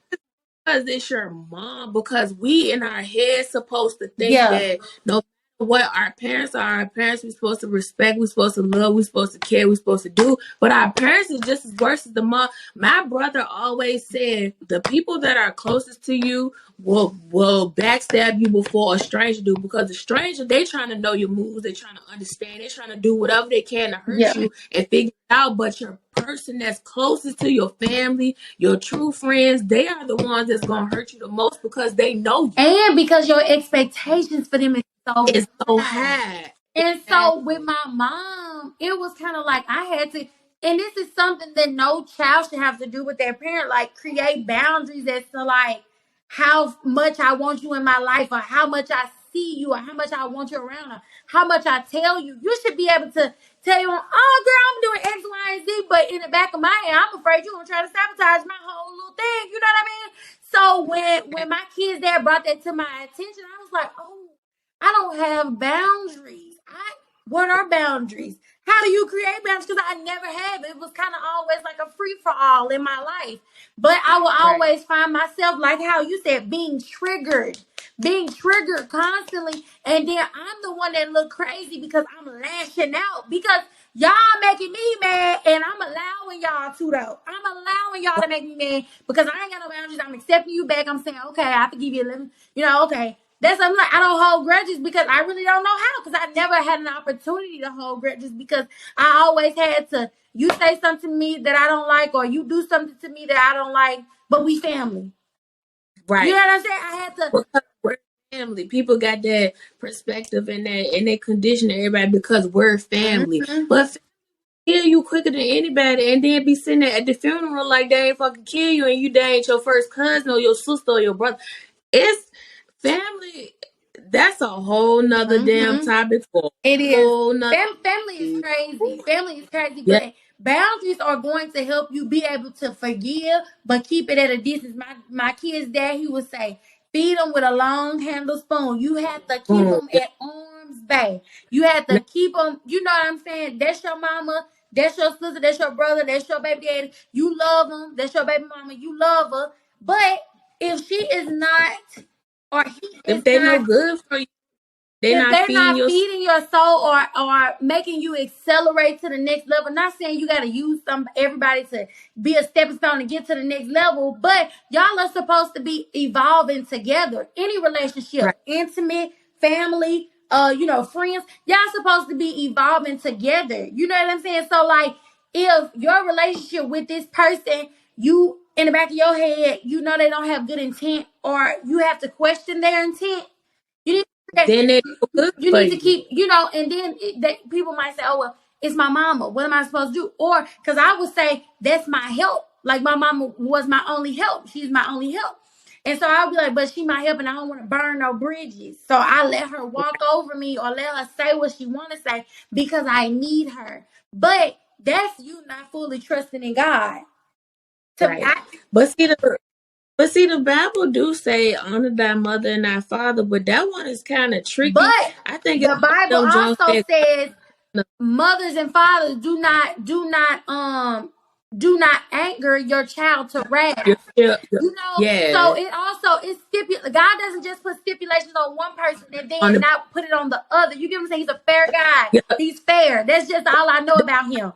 because it's your mom, because we in our head supposed to think Yeah, that no matter what our parents we supposed to respect, we supposed to love, we supposed to care, we supposed to do. But our parents is just as worse as the mom. My brother always said the people that are closest to you will backstab you before a stranger do, because the stranger, they trying to know your moves, they trying to understand, they trying to do whatever they can to hurt yeah. you and figure it out. But your person that's closest to your family, your true friends, they are the ones that's gonna hurt you the most because they know you. And because your expectations for them is so It's so high. high. And so with Exactly. my mom, it was kind of like I had to, and this is something that no child should have to do with their parent, like create boundaries as to like how much I want you in my life, or how much I see you, or how much I want you around, or how much I tell you. You should be able to tell you, oh girl, I'm doing X, Y, and Z, but in the back of my head, I'm afraid you're gonna try to sabotage my whole little thing. You know what I mean? So when my kids dad brought that to my attention, I was like, oh, I don't have boundaries. What are boundaries? How do you create boundaries? Because I never have. It was kind of always like a free for all in my life. But I will Right. always find myself, like how you said, being triggered constantly. And then I'm the one that look crazy because I'm lashing out because y'all making me mad, and I'm allowing y'all to though. I'm allowing y'all to make me mad because I ain't got no boundaries. I'm accepting you back. I'm saying, okay, I forgive you. Okay. That's I'm like I don't hold grudges because I really don't know how, because I never had an opportunity to hold grudges because I always had to. You say something to me that I don't like, or you do something to me that I don't like, but we family. You know Right. what I'm saying? I had to. Because we're family. People got that perspective and that condition to everybody because we're family. Mhm. But kill you quicker than anybody, and then be sitting there at the funeral like they ain't fucking kill you, and they ain't your first cousin or your sister or your brother. It's family. that's a whole nother damn Mm-hmm. topic for It a is. whole nother. Family is crazy. Family is crazy, Yeah. but boundaries are going to help you be able to forgive, but keep it at a distance. My kid's dad, he would say, feed them with a long handle spoon. You have to keep Boom. them at arm's bay. You have to keep them. You know what I'm saying? That's your mama. That's your sister. That's your brother. That's your baby daddy. You love them. That's your baby mama. You love her. But if she is not, or he If is they no not, good for you, they if not they're feeding not your feeding your soul or making you accelerate to the next level, not saying you got to use everybody to be a stepping stone to get to the next level, but y'all are supposed to be evolving together. Any right. relationship, intimate, family, friends, y'all supposed to be evolving together. You know what I'm saying? So like, if your relationship with this person, you in the back of your head, you know they don't have good intent, or you have to question their intent. You need to, Then they no good you for need to you. keep, and then people might say, oh, well, it's my mama. What am I supposed to do? Or, because I would say, that's my help. Like, my mama was my only help. She's my only help. And so I'll be like, but she my help and I don't want to burn no bridges. So I let her walk over me or let her say what she want to say because I need her. But that's you not fully trusting in God. Right. But see the Bible do say honor thy mother and thy father, but that one is kind of tricky. But I think it's the one Bible of them Jones also said says mothers and fathers do not anger your child to you're wrath. still So yeah it also is stipulated. God doesn't just put stipulations on one person and on then the not put it on the other. You get what I'm saying? He's a fair guy. yeah, He's fair. That's just all I know about him.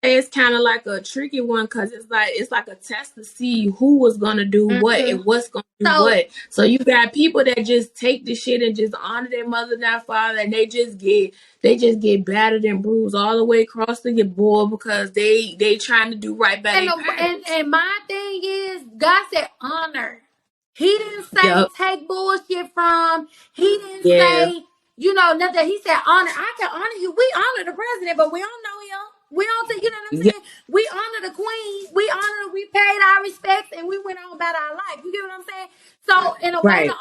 it's kind of like a tricky one because it's like a test to see who was gonna do what Mhm. and what's gonna do So what. So you got people that just take the shit and just honor their mother and their father, and they just get battered and bruised all the way across the board because they trying to do right by And, their the, and parents. and my thing is, God said honor. He didn't say Yep. take bullshit from. He didn't Yeah. say, nothing. He said honor. I can honor you. We honor the president, but we don't know him. We don't think, you know what I'm Yeah. saying? We honor the queen. We paid our respects, and we went on about our life. You get what I'm saying? So, in a way, Right.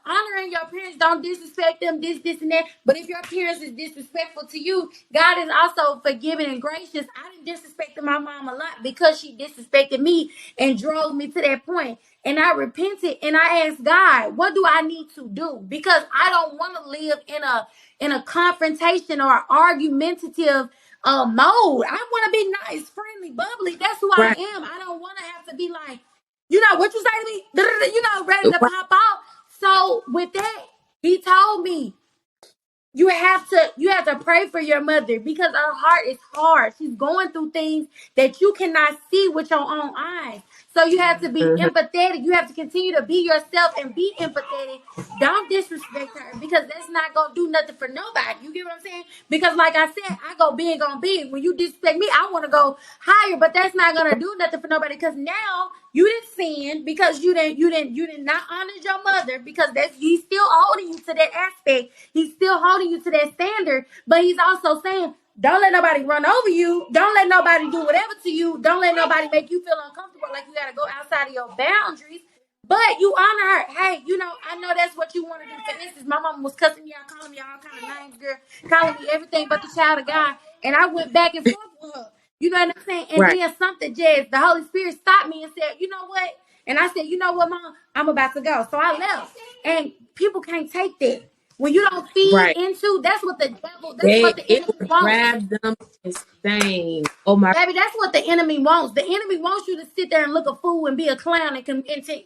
honoring your parents, don't disrespect them, this, and that. But if your parents is disrespectful to you, God is also forgiving and gracious. I didn't disrespect my mom a lot because she disrespected me and drove me to that point. And I repented and I asked God, what do I need to do? Because I don't want to live in a confrontation or argumentative mode. I want to be nice, friendly, bubbly. That's who I Right. am. I don't want to have to be like, what you say to me, ready to Right. pop out. So with that, he told me, you have to pray for your mother because her heart is hard. She's going through things that you cannot see with your own eyes. So you have to be Mhm. empathetic. You have to continue to be yourself and be empathetic. Don't disrespect her because that's not gonna do nothing for nobody. You get what I'm saying? Because like I said, I go big on big. When you disrespect me, I want to go higher, but that's not gonna do nothing for nobody. Because now you didn't sin because you did not honor your mother because he's still holding you to that aspect. He's still holding you to that standard, but he's also saying, don't let nobody run over you. Don't let nobody do whatever to you. Don't let nobody make you feel uncomfortable like you got to go outside of your boundaries. But you honor her. Hey, I know that's what you want to do. For instance, my mama was cussing me out, calling me all kind of names, girl, calling me everything but the child of God. And I went back and forth with her. You know what I'm saying? And Right. then something just, the Holy Spirit stopped me and said, you know what? And I said, you know what, Mom? I'm about to go. So I left. And people can't take that. When you don't feed Right. into, that's what the devil, that's what the It enemy will wants. drive them insane. Oh my. Baby, that's what the enemy wants. The enemy wants you to sit there and look a fool and be a clown and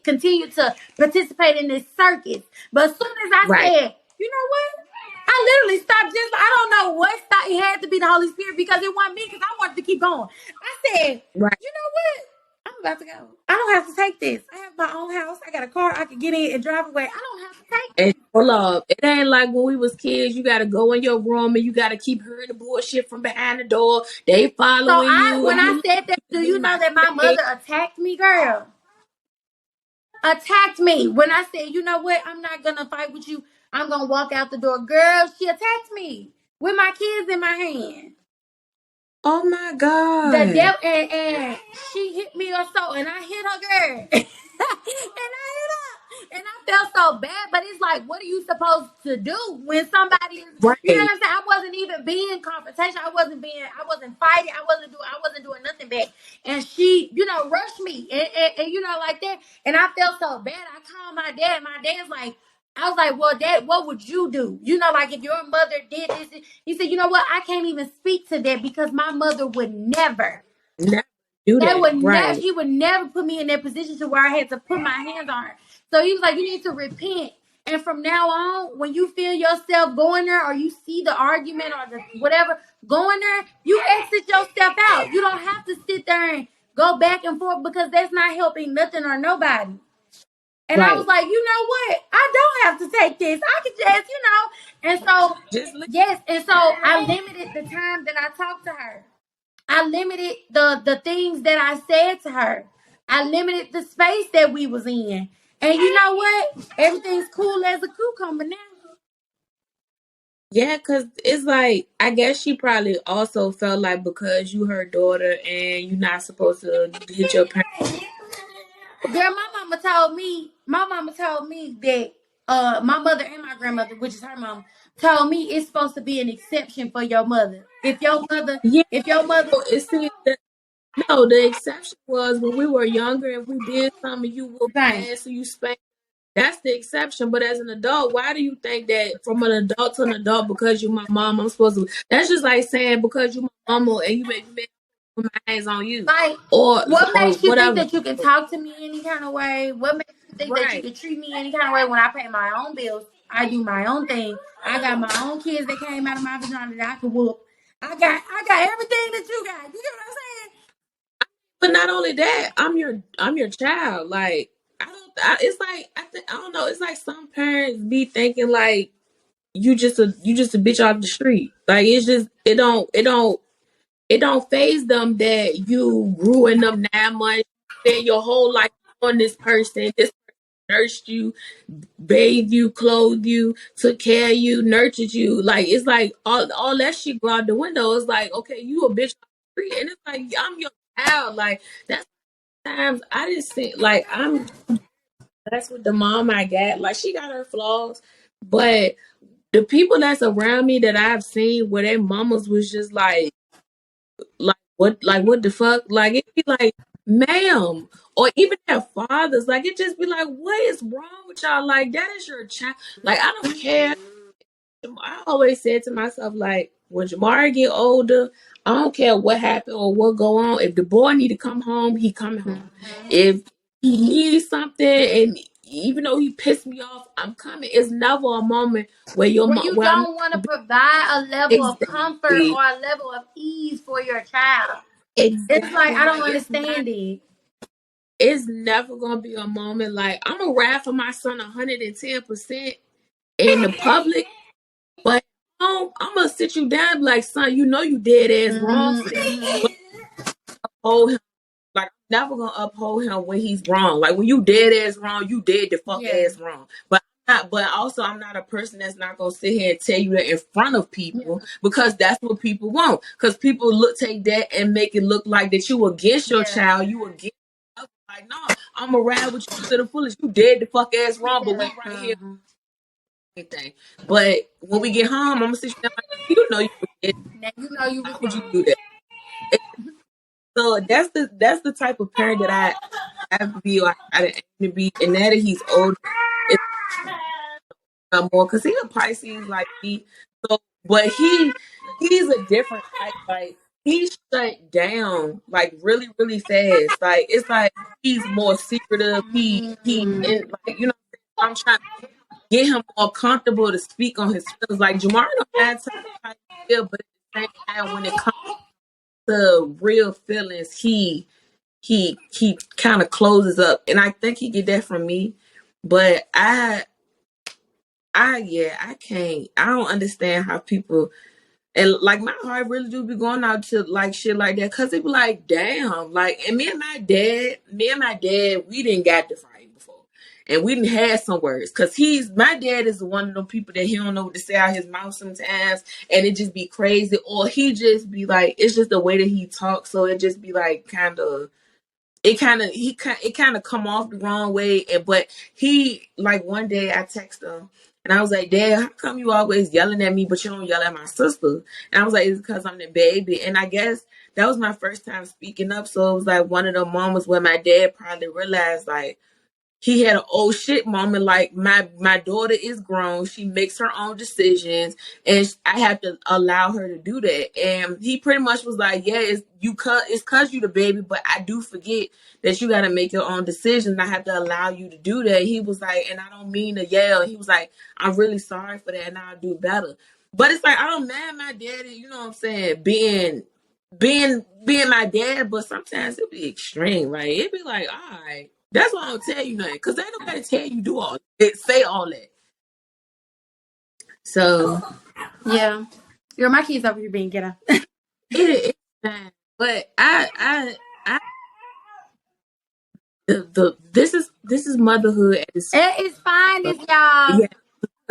continue to participate in this circus. But as soon as I Right. said, you know what? I literally stopped I don't know what stopped. It had to be the Holy Spirit because it wasn't me because I wanted to keep going. I said, Right. you know what? I'm about to go. I don't have to take this. I have my own house. I got a car. I can get in and drive away. I don't have to take And this. hold up. It ain't like when we was kids, you gotta go in your room and you gotta keep hearing the bullshit from behind the door. They So following you when and I you said that, do you do know that my thing. mother attacked me, girl? Attacked me when I said, you know what? I'm not gonna fight with you. I'm gonna walk out the door. Girl, she attacked me with my kids in my hand. Oh my The God. devil and she hit me or so, and I hit her, girl. And I hit her. And I felt so bad, but it's like, what are you supposed to do when somebody is, you know Right. what I'm saying? I wasn't even being confrontation. I wasn't fighting. I wasn't doing nothing back. And she, rushed me and like that. And I felt so bad. I called my dad. My dad's like, I was like, well, Dad, what would you do? Like if your mother did this, he said, you know what? I can't even speak to that because my mother would never. Never do That that. would never. Right. He would never put me in that position to where I had to put my hands on her. So he was like, "You need to repent." And from now on, when you feel yourself going there, or you see the argument or the whatever going there, you exit yourself out. You don't have to sit there and go back and forth because that's not helping nothing or nobody. And I was Right. like, you know what? I don't have to take this. I could just. And so, Just leave. yes. And so I limited the time that I talked to her. I limited the things that I said to her. I limited the space that we was in. And you know what? Everything's cool as a cucumber now. Yeah, because it's like, I guess she probably also felt like because you her daughter and you're not supposed to hit your parents. Girl, my mama told me that my mother and my grandmother, which is her mom, told me it's supposed to be an exception for your mother. Yeah, If your mother it seems that, no, the exception was when we were younger, if we did something, you whooped Thanks. ass or you spanked. That's the exception. But as an adult, why do you think that from an adult to an adult, because you're my mom, I'm supposed to? That's just like saying because you're my mama and you make me put my hands on you, Like, or what or makes you think whatever. that you can talk to me any kind of way? What makes you think that you Right. can treat me any kind of way when I pay my own bills? I do my own thing. I got my own kids that came out of my vagina that I could whoop. I got everything that you got. You get what I'm saying? But not only that, I'm your child. Like, it's like, I don't know. It's like some parents be thinking like you just a bitch off the street. Like, it's just, it don't phase them that you grew in them 9 months, spend your whole life on this person. This nursed you, bathed you, clothed you, took care of you, nurtured you. Like, it's like all that shit go out the window. It's like, okay, you a bitch off the street, and it's like, I'm your child. Like, that's times I just think like that's what the mom I got. Like, she got her flaws, but the people that's around me that I've seen where their mamas was just like what the fuck? Like, it be like, ma'am, or even their fathers, like, it just be like, what is wrong with y'all? Like, that is your child. Like, I don't care. I always said to myself, like, when Jamari get older, I don't care what happened or what go on. If the boy need to come home, he coming home. If he needs something, and even though he pissed me off, I'm coming. It's never a moment where your Where mom, you where I'm don't want to provide a level of comfort exactly, or a level of ease for your child. It's like exactly, I don't like, it's not. understand it. It's never gonna be a moment like I'm gonna ride for my son 110% in the public, but I'm gonna sit you down and be like, son, you dead ass wrong for that. Mm-hmm. But hold him, like, I'm never gonna uphold him when he's wrong. Like, when you dead ass wrong, you dead the fuck Yeah. ass wrong. But also, I'm not a person that's not gonna sit here and tell you that in front of people, because that's what people want. Because people take that and make it look like that you against your Yeah. child, you against. Like, no, I'm gonna ride with you to the fullest. You dead the fuck ass wrong, but we right here. Anything. But when we get home, I'm gonna sit you down like, you were dead. Now you know you How was would you wrong. do that? So that's the type of parent that I have to be, or I aim to be, and now that he's older, it's not more because he's a Pisces like me. So, but he's a different type. Like, he shut down like really really fast. Like, it's like he's more secretive. He and, like, I'm trying to get him more comfortable to speak on his feelings. Like, Jamar don't have time to try to feel, but at the same time, when it comes to real feelings, he kind of closes up, and I think he get that from me. But yeah, I can't. I don't understand how people, and like, my heart really do be going out to like shit like that, because they be like, damn, like, and me and my dad, we didn't got to fight before, and we didn't have some words, because my dad is one of them people that he don't know what to say out his mouth sometimes, and it just be crazy, or he just be like, it's just the way that he talks, so it just be like kind of it kind of come off the wrong way. But he, like, one day I texted him and I was like, Dad, how come you always yelling at me but you don't yell at my sister? And I was like, it's because I'm the baby. And I guess that was my first time speaking up, so it was like one of the moments where my dad probably realized, like, he had an oh shit moment. Like, my daughter is grown, she makes her own decisions, and I have to allow her to do that. And he pretty much was like, yeah, it's cause you the baby, but I do forget that you got to make your own decisions. I have to allow you to do that. He was like, and I don't mean to yell. He was like, I'm really sorry for that and I'll do better. But it's like, I don't mind my daddy, you know what I'm saying, being my dad, but sometimes it be extreme. Like, it be like, all right, that's why I don't tell you nothing, because ain't nobody tell you do all that, say all that. So Yeah. My kids over here being ghetto. it's fine. But I this is motherhood at its It's fine, it's y'all. yeah.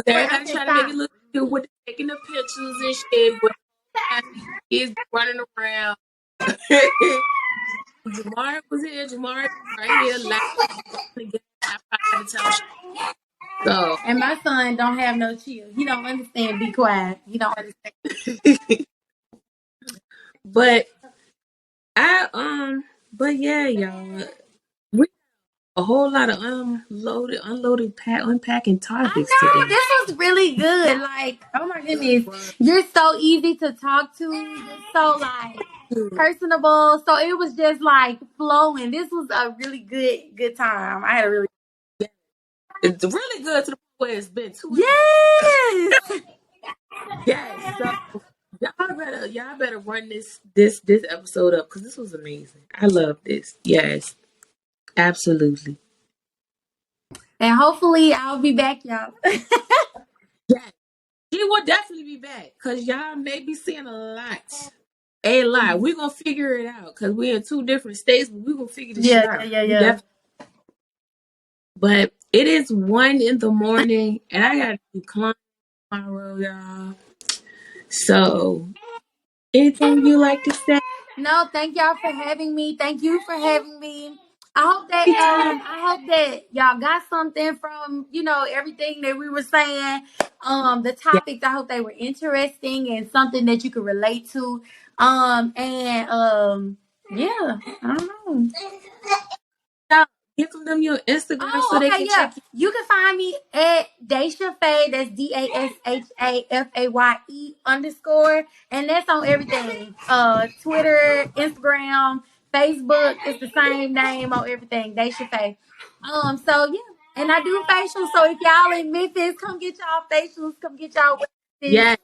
Everybody Okay, trying to make stop. it look good with taking the pictures and shit, but these kids running around. Jamar was here. Jamar right here. Like, I probably had to tell him. So, And my son don't have no chill. He don't understand. Be quiet. He don't understand. but but yeah, y'all, we a whole lot of unpacking I topics know today. this was really good. Like, oh my goodness, you're so easy to talk to. You're so like personable. So it was just like flowing. This was a really good time. I had a really It's really good to the point where it's been 2 years. yes. Yes, so y'all better run this episode up because this was amazing. I love this. Yes, absolutely. And hopefully I'll be back, y'all. Yes, she will definitely be back because y'all may be seeing a lot. We're gonna figure it out because we're in 2 different states, but we're gonna figure this shit out. We Yeah. definitely. But it is 1 in the morning, and I gotta do climbing tomorrow, y'all. So, anything you like to say? No, thank y'all for having me. Thank you for having me. I hope that y'all got something from, everything that we were saying. The Yeah, topics, I hope they were interesting and something that you could relate to. And yeah, I don't know. y'all give them your Instagram so Oh, they okay, can yeah. check you. You can find me at Dasha Faye. That's DASHAFAYE_. And that's on everything. Twitter, Instagram, Facebook. It's the same name on everything. Dasha Faye. So yeah. And I do facials. So if y'all in Memphis, come get y'all facials. Come get y'all waxes. Yes,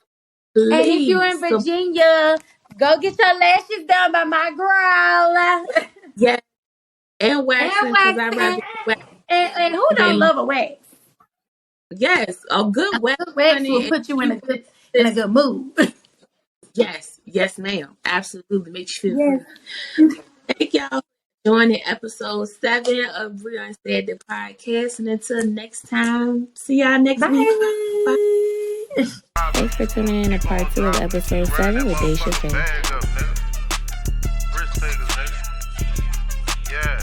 And if you're in please. So, Virginia, go get your lashes done by my girl. yes, and And waxing because I rather waxing. wax And who all day don't long. love a wax? Yes, a good wax, Good wax will honey, and put you in you a good just mood. yes, ma'am. Absolutely, makes you feel Yes. good. Thank y'all for joining episode 7 of We Unsaid the podcast. And until next time, see y'all next week. Bye. Bye. Thanks for tuning in to part 2 of episode 7 with Dasha Faye. Bag up, nigga. Risk takers, nigga. Yeah.